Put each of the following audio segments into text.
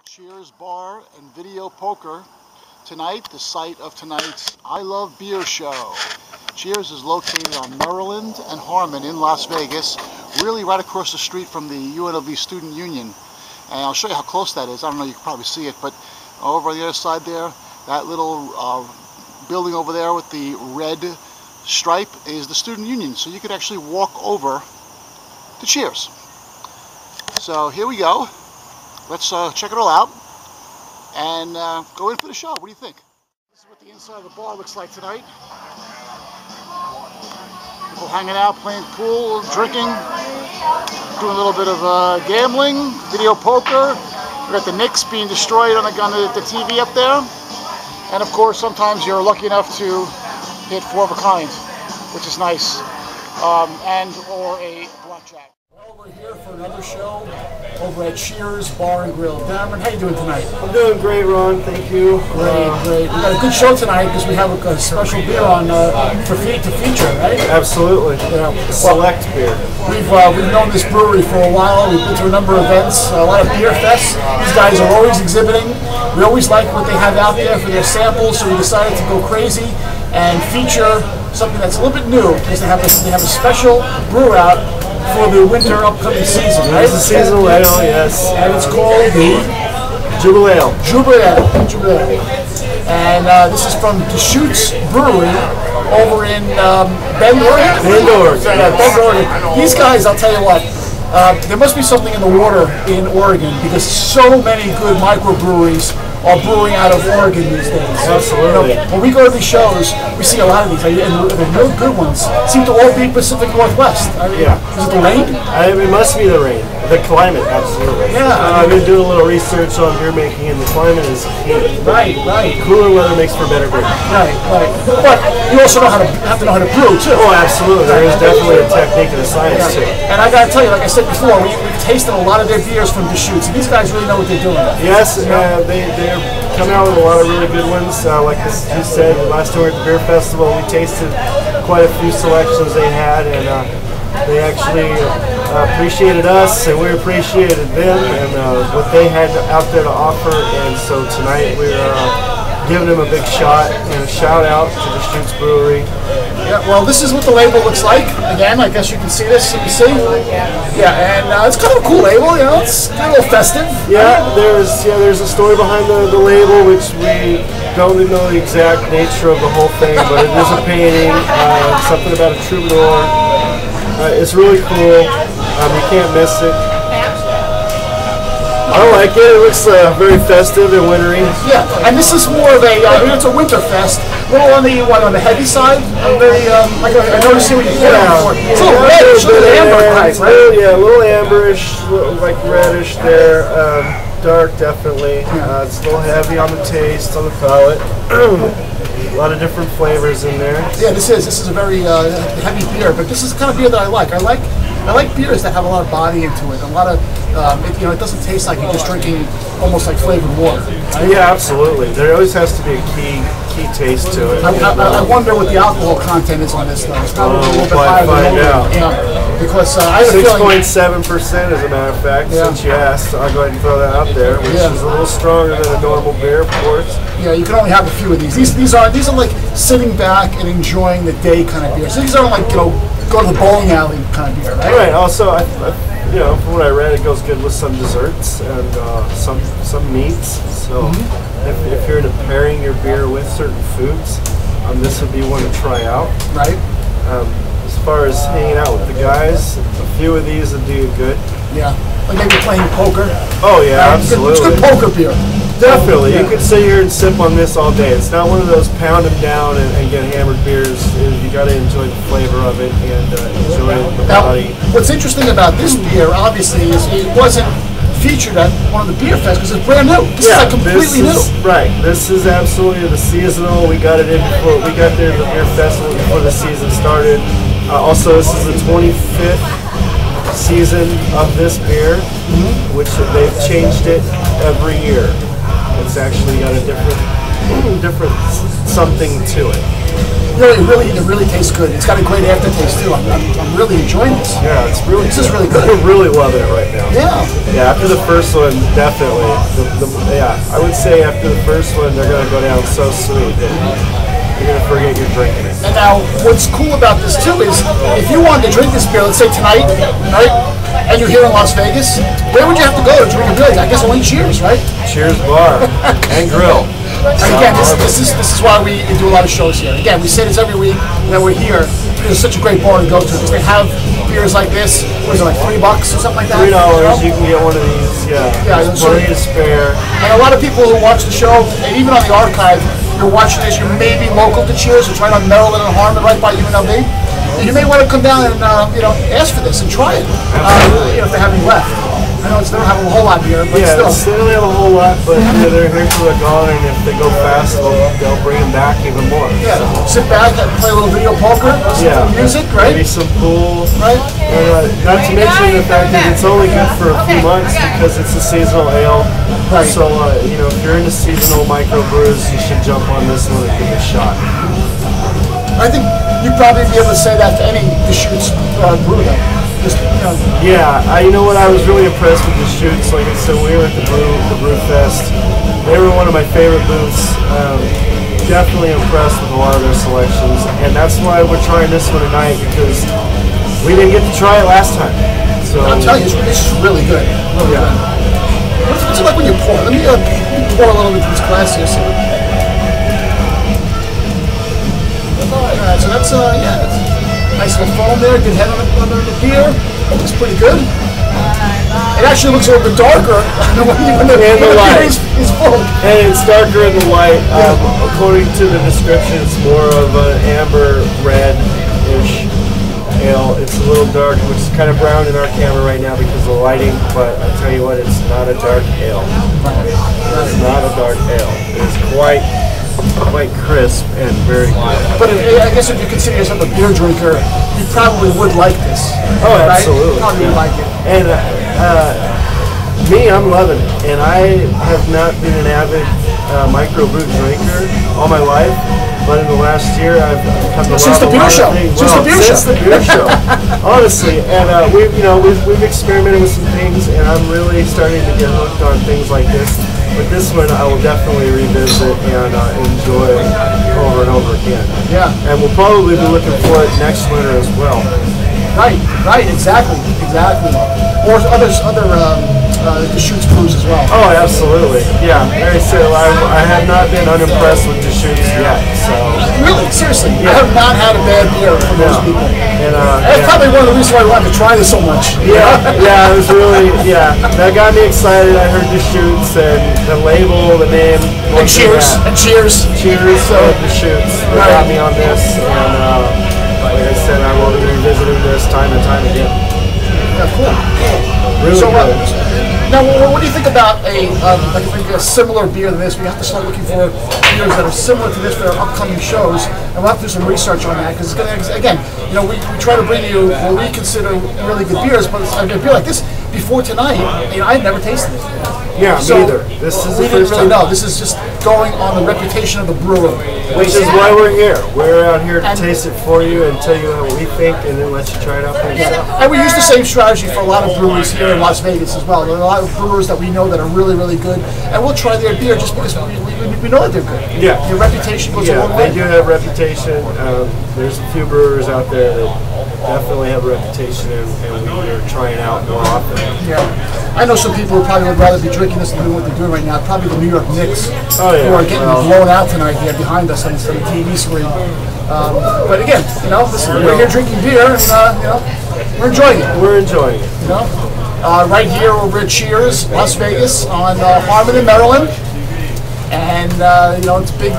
Cheers Bar and Video Poker. Tonight, the site of tonight's I Love Beer show. Cheers is located on Maryland and Harmon in Las Vegas, really right across the street from the UNLV Student Union. And I'll show you how close that is. I don't know, you can probably see it, but over on the other side there, that little building over there with the red stripe is the Student Union. So you could actually walk over to Cheers. So here we go. Let's check it all out and go in for the show. What do you think? This is what the inside of the bar looks like tonight. People hanging out, playing pool, drinking, doing a little bit of gambling, video poker. We got the Knicks being destroyed on the TV up there. And of course, sometimes you're lucky enough to hit 4 of a kind, which is nice, or a blackjack. Well, we're here for another show over at Cheers Bar and Grill. Cameron, how you doing tonight? I'm doing great, Ron. Thank you. Great. We got a good show tonight because we have a special beer on to feature, right? Absolutely. Select beer. We've known this brewery for a while. We've been to a number of events, a lot of beer fests. These guys are always exhibiting. We always like what they have out there for their samples, so we decided to go crazy and feature something that's a little bit new because they have a special brew out for the winter upcoming season, right? It's a seasonal ale, yes. And it's called the Jubelale. Jubelale. And this is from Deschutes Brewery over in Bend, Oregon? Bend, Oregon. These guys, I'll tell you what, there must be something in the water in Oregon because so many good microbreweries are brewing out of Oregon these days. Absolutely. You know, when we go to these shows, we see a lot of these, and the real good ones seem to all be Pacific Northwest. Yeah. Is it the rain? It must be the rain. The climate, absolutely. Yeah. I've been doing a little research on beer making, and the climate is key. Right. Cooler weather makes for better beer. Right. But you also have to know how to brew too. Oh, absolutely. There is definitely a technique and a science to it. And I got to tell you, like I said before, we've tasted a lot of their beers from Deschutes, and these guys really know what they're doing. Yes, they're coming out with a lot of really good ones. Like you said, last time we were at the beer festival, we tasted quite a few selections they had, and they actually appreciated us, and we appreciated them and what they had out there to offer. And so tonight we're giving them a big shot and a shout out to Deschutes Brewery. Yeah, well, this is what the label looks like. Again, I guess you can see this. You see? Yeah, and it's kind of a cool label. You know, it's kind of a little festive. Yeah, there's a story behind the label, which we don't even know the exact nature of the whole thing, but it is a painting, something about a troubadour. It's really cool. You can't miss it. I like it. It looks very festive and wintry. Yeah, and this is more of it's a winter fest. A little on the heavy side. Very I noticed here when you put it before. It's a little reddish, a little amber type, right? Yeah, a little amberish, like reddish there. Dark, definitely. It's a little heavy on the taste, on the palate. A lot of different flavors in there. Yeah, this is a very heavy beer, but this is the kind of beer that I like. I like beers that have a lot of body into it. A lot of it doesn't taste like you're just drinking almost like flavored water. Right? Yeah, absolutely. There always has to be a key taste to it. I wonder what the alcohol content is on this though. It's probably a little bit higher than normal. Yeah, because I have a feeling 6.7% as a matter of fact. Yeah. Since you asked, I'll go ahead and throw that out there, which is a little stronger than a normal beer, of course. Yeah, you can only have a few of these. These are like sitting back and enjoying the day kind of beer. So these aren't like go to the bowling alley kind of beer, right? Right. Also, from what I read, it goes good with some desserts and some meats. So if you're pairing your beer with certain foods, this would be one to try out. Right. As far as hanging out with the guys, a few of these would do you good. Yeah. Like maybe playing poker. Oh yeah, absolutely. It's good poker beer. Definitely. Yeah. You could sit here and sip on this all day. It's not one of those pound them down and get hammered beers. You got to enjoy the flavor of it and enjoy the body. What's interesting about this beer, obviously, is it wasn't featured at one of the beer fests because it's brand new. This is like completely new. Right. This is absolutely the seasonal. We got it in before we got there to the beer festival before the season started. Also, this is the 25th season of this beer, which they've changed it every year. It's actually got a different something to it. It really tastes good. It's got a great aftertaste too. I'm really enjoying this. Yeah, it's really. This is really good. We're really loving it right now. Yeah. Yeah. After the first one, definitely. Yeah, I would say after the first one, they're gonna go down so sweet that you're gonna forget you're drinking it. And now, what's cool about this too is, if you wanted to drink this beer, let's say tonight, right, and you're here in Las Vegas, where would you have to go to drink a beer? I guess only Cheers, right? Cheers Bar and Grill. And again, this is why we do a lot of shows here. Again, we say this every week that we're here. It's such a great bar to go to because they have beers like this. What is it, like $3 or something like that? $3, you can get one of these. Yeah, there's plenty to spare. And a lot of people who watch the show, and even on the archive, you're watching this. You may be local to Cheers. It's right on Maryland and Harmon, right by UNLV. And you may want to come down and ask for this and try it. If they have any left. I know they don't have a whole lot here, but still. They don't have a whole lot, but they're here for the gone, and if they go fast, they'll bring them back even more. Yeah, so. Sit back and play a little video poker, listen to music, right? Maybe some pool. Right. And, not to mention the fact that it's only good for a few months because it's a seasonal ale. Right. So, if you're into seasonal microbrews, you should jump on this one and give it a shot. I think you'd probably be able to say that to any Deschutes brew. You know what? I was really impressed with Deschutes. Like I said, we were at the Brew Fest. They were one of my favorite booths. Definitely impressed with a lot of their selections, and that's why we're trying this one tonight because we didn't get to try it last time. So I'm telling you, this is really good. Really good. What's it like when you pour? Let me pour a little bit of this glass here. Alright, so that's nice little foam there, good head on the beer. It's pretty good. It actually looks a little bit darker when the light is full. And it's darker in the light. According to the description, it's more of an amber red-ish ale. It's a little dark, which is kind of brown in our camera right now because of the lighting, but I tell you what, it's not a dark ale. It's not a dark ale. It is quite crisp and very good. But I guess if you consider yourself a beer drinker, you probably would like this. Oh, absolutely. Right? You probably would like it. And I'm loving it. And I have not been an avid microbrew drinker all my life, but in the last year I've come to since the beer show. Since the beer show, honestly. And we've experimented with some things, and I'm really starting to get hooked on things like this. But this one I will definitely revisit and enjoy over and over again. Yeah. And we'll probably be looking for it next winter as well. Right, exactly. Or other Deschutes brews as well. Oh, absolutely. Yeah, like I said, I have not been unimpressed with Deschutes yet. So really, seriously, I have not had a bad beer from those people. And that's probably one of the reasons why I wanted to try this so much. Yeah, it was really that got me excited. I heard Deschutes and the label, the name, and Cheers, So Deschutes, they got me on this, and like I said, I will be revisiting this time and time again. Yeah, cool. Really good. Now, what do you think about a similar beer than this? We have to start looking for beers that are similar to this for our upcoming shows, and we'll have to do some research on that because again, we try to bring you what we consider really good beers, but a beer like this before tonight, I've never tasted it. Yeah, me either. This is we didn't really know. This is just going on the reputation of the brewer. Which is why we're here. We're out here to taste it for you and tell you what we think, and then let you try it out for yourself. And we use the same strategy for a lot of breweries here in Las Vegas as well. There are a lot of brewers that we know that are really, really good, and we'll try their beer just because we know that they're good. Yeah. Their reputation goes a long way. They do have reputation. There's a few brewers out there that definitely have a reputation, and we're trying out more often. Yeah. I know some people who probably would rather be drinking this than doing what they're doing right now. Probably the New York Knicks, who are getting blown out tonight here behind us on the TV screen. But again, listen, we're here drinking beer, and we're enjoying it. We're enjoying it. Right here over at Cheers, Las Vegas, on Harmon in Maryland. And it's big,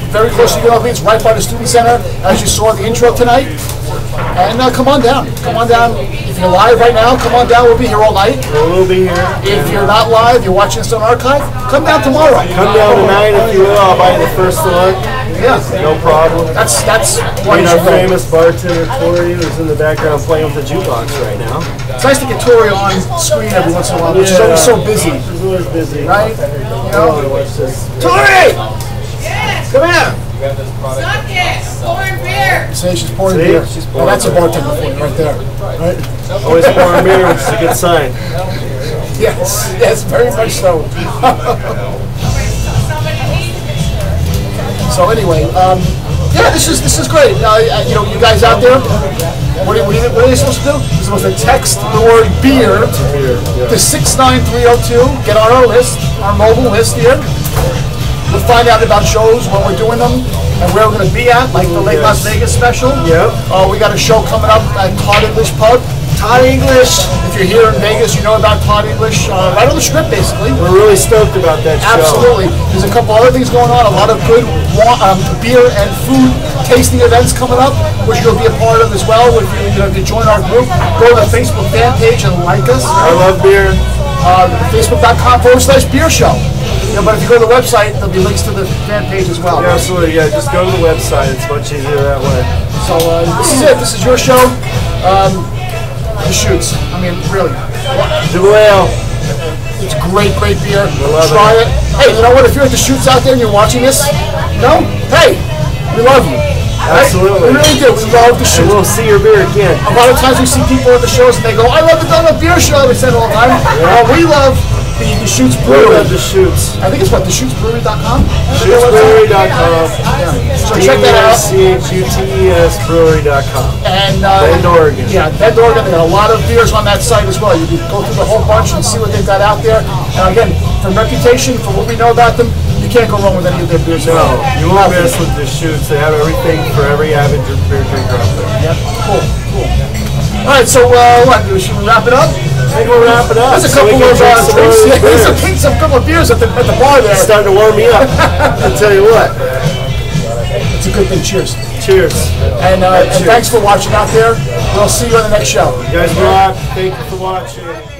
very close to UNLV. It's right by the Student Center, as you saw in the intro tonight. And come on down. If you're live right now, come on down. We'll be here all night. We'll be here. If you're not live, you're watching us on archive, come down tomorrow. Come down tonight if you will. I'll buy you the first one. Yeah. No problem. That's why our famous bartender Tori, who's in the background playing with the jukebox right now. It's nice to get Tori on screen every once in a while, but she's always so busy. She's always busy. Right? Tori! Yes! Come here! Suck it! Pouring beer! Say she's pouring beer. Oh, that's a bartender for you right there. Right? Always pouring beer, which is a good sign. Yes, very much so. So anyway, yeah, this is great. You know, you guys out there, what are you supposed to do? You're supposed to text the word beer to 69302. Get on our list, our mobile list here. We'll find out about shows, when we're doing them, and where we're going to be at, like the Lake Las Vegas special. Yep. We got a show coming up at Todd English Pub. Todd English, if you're here in Vegas, you know about Todd English, right on the strip, basically. We're really stoked about that show. Absolutely. There's a couple other things going on, a lot of good beer and food tasting events coming up, which you'll be a part of as well. If you join our group, go to the Facebook fan page and like us. I love beer. Facebook.com/beer show. You know, but if you go to the website, there'll be links to the fan page as well. Yeah, absolutely. Yeah, just go to the website. It's much easier that way. So this is it. This is your show. Deschutes. I mean, really. Jubelale. It's great beer. Try it. Hey, you know what? If you're at Deschutes out there and you're watching this, hey, we love you. Absolutely. We really do. We love the show. And we'll see your beer again. A lot of times we see people at the shows and they go, I love the Donut Beer Show. They say it all the time. We love the Deschutes Brewery. Deschutes. I think it's what, DeschutesBrewery.com? DeschutesBrewery.com. So check that out. DeschutesBrewery.com. And Bend, Oregon. Yeah, Bend, Oregon. They got a lot of beers on that site as well. You can go through the whole bunch and see what they've got out there. And again, from reputation, from what we know about them, you can't go wrong with any of their beers. No, you won't mess with Deschutes. They have everything for every avid beer drinker out there. Yep, cool. All right, so what? Should we wrap it up? I think we'll wrap it up. There's a couple of drinks. There's a couple of beers at the bar there. It's starting to warm me up. I'll tell you what. It's a good thing. Cheers. Cheers. And thanks for watching out there. We'll see you on the next show. You guys rock. Thank you for watching.